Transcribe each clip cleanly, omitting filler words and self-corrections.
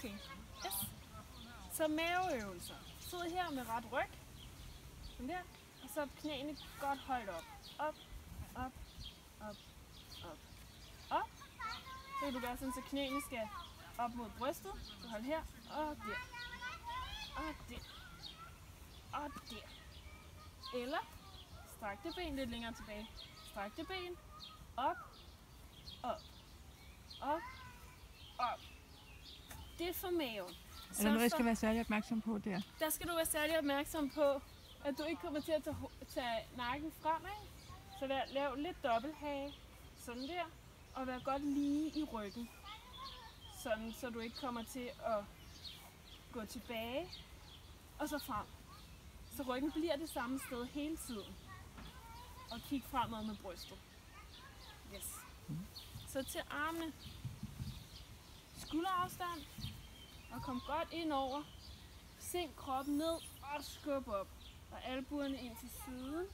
Okay. Yes. Så maveøvelser. Sid her med ret ryg. Sådan der. Og så knæene godt højt op. Op, op, op, op, op. Så kan du gøre sådan, så knæene skal op mod brystet. Så hold her og der. Og der. Og der. Eller stræk det ben lidt længere tilbage. Stræk det ben. Op, op, op, op. Det er for maven. Er der noget, jeg skal være særlig opmærksom på der? Der skal du være særlig opmærksom på, at du ikke kommer til at tage nakken fremad. Så lav lidt dobbelthage, sådan der, og vær godt lige i ryggen. Sådan, så du ikke kommer til at gå tilbage, og så frem. Så ryggen bliver det samme sted hele tiden. Og kig fremad med brystet. Yes. Så til armene. Skulderafstand. Og kom godt ind over. Sænk kroppen ned og skub op. Og albuerne ind til siden.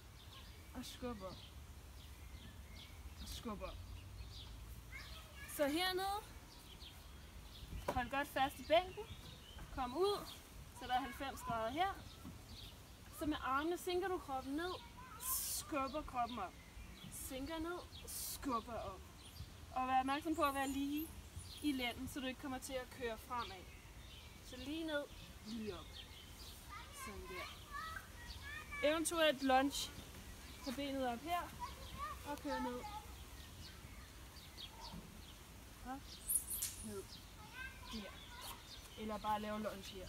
Og skub op. Og skub op. Så hernede. Hold godt fast i bænken. Kom ud. Så der er 90 grader her. Så med armene sænker du kroppen ned. Skubber kroppen op. Sænker ned. Skubber op. Og vær opmærksom på at være lige i lænden, så du ikke kommer til at køre fremad. Så lige ned, lige op. Sådan der. Eventuelt lunge. Tag benet op her og kør ned. Op, ned. Der. Eller bare lave lunge her.